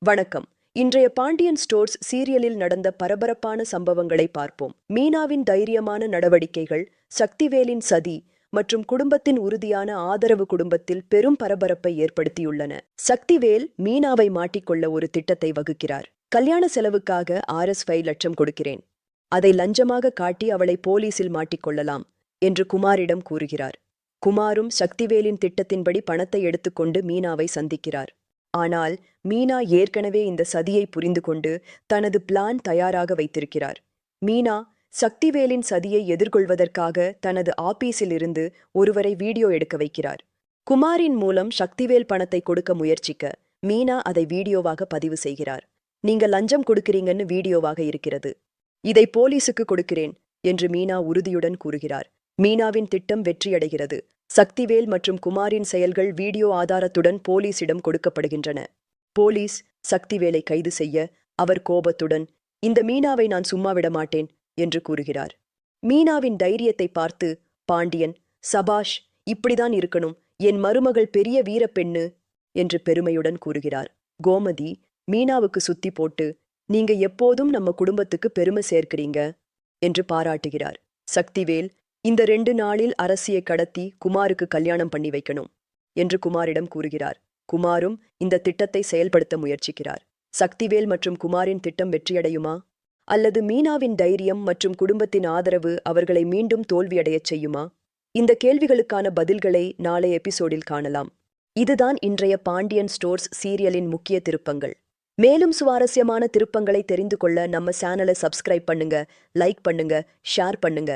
வணக்கம். இன்றைய பாண்டியன் ஸ்டோர்ஸ் சீரியலில் நடந்த பரபரப்பான சம்பவங்களை பார்ப்போம். மீனாவின் தைரியமான நடவடிக்கைகள், சக்திவேலின் சதி மற்றும் குடும்பத்தின் உறுதியான ஆதரவு குடும்பத்தில் பெரும் பரபரப்பை ஏற்படுத்தியுள்ளன. சக்திவேல் மீனாவை மாட்டிக்கொள்ள ஒரு திட்டத்தை வகுக்கிறார். கல்யாண செலவுக்காக Rs 5 லட்சம் கொடுக்கிறேன். அதை லஞ்சமாக காட்டி அவளை போலீசில் மாட்டிக்கொள்ளலாம் என்று குமாரிடம் கூறுகிறார். குமாரும் சக்திவேலின் திட்டத்தின்படி பணத்தை எடுத்துக்கொண்டு மீனாவை சந்திக்கிறார். ஆனால் மீனா ஏற்கனவே இந்த சதியை புரிந்து கொண்டு தனது பிளான் தயாராக வைத்திருக்கிறார். மீனா சக்திவேலின் சதியை எதிர்கொள்வதற்காக தனது ஆபீஸில் இருந்து ஒருவரை வீடியோ எடுக்க வைக்கிறார். குமாரின் மூலம் சக்திவேல் பணத்தை கொடுக்க முயற்சிக்க மீனா அதை வீடியோவாக பதிவு செய்கிறார். நீங்க லஞ்சம் கொடுக்கிறீங்கன்னு வீடியோவாக இருக்கிறது. இதை போலீசுக்கு கொடுக்கிறேன் என்று மீனா உறுதியுடன் கூறுகிறார். மீனாவின் திட்டம் வெற்றியடைகிறது. சக்திவேல் மற்றும் குமாரின் செயல்கள் வீடியோ ஆதாரத்துடன் போலீசிடம் கொடுக்கப்படுகின்றன. போலீஸ் சக்திவேலை கைது செய்ய அவர் கோபத்துடன், இந்த மீனாவை நான் சும்மா விட மாட்டேன் என்று கூறுகிறார். மீனாவின் தைரியத்தை பார்த்து பாண்டியன், சபாஷ், இப்படிதான் இருக்கணும், என் மருமகள் பெரிய வீரப்பெண்ணு என்று பெருமையுடன் கூறுகிறார். கோமதி மீனாவுக்கு சுத்தி போட்டு, நீங்க எப்போதும் நம்ம குடும்பத்துக்கு பெருமை சேர்க்கிறீங்க என்று பாராட்டுகிறார். சக்திவேல், இந்த 2 நாளில் அரசியை கடத்தி குமாருக்கு கல்யாணம் பண்ணி வைக்கணும் என்று குமாரிடம் கூறுகிறார். குமாரும் இந்த திட்டத்தை செயல்படுத்த முயற்சிக்கிறார். சக்திவேல் மற்றும் குமாரின் திட்டம் வெற்றியடையுமா? அல்லது மீனாவின் தைரியம் மற்றும் குடும்பத்தின் ஆதரவு அவர்களை மீண்டும் தோல்வியடையச் செய்யுமா? இந்த கேள்விகளுக்கான பதில்களை நாளை எபிசோடில் காணலாம். இதுதான் இன்றைய பாண்டியன் ஸ்டோர்ஸ் சீரியலின் முக்கிய திருப்பங்கள். மேலும் சுவாரஸ்யமான திருப்பங்களை தெரிந்து கொள்ள நம்ம சேனலை சப்ஸ்கிரைப் பண்ணுங்க, லைக் பண்ணுங்க, ஷேர் பண்ணுங்க.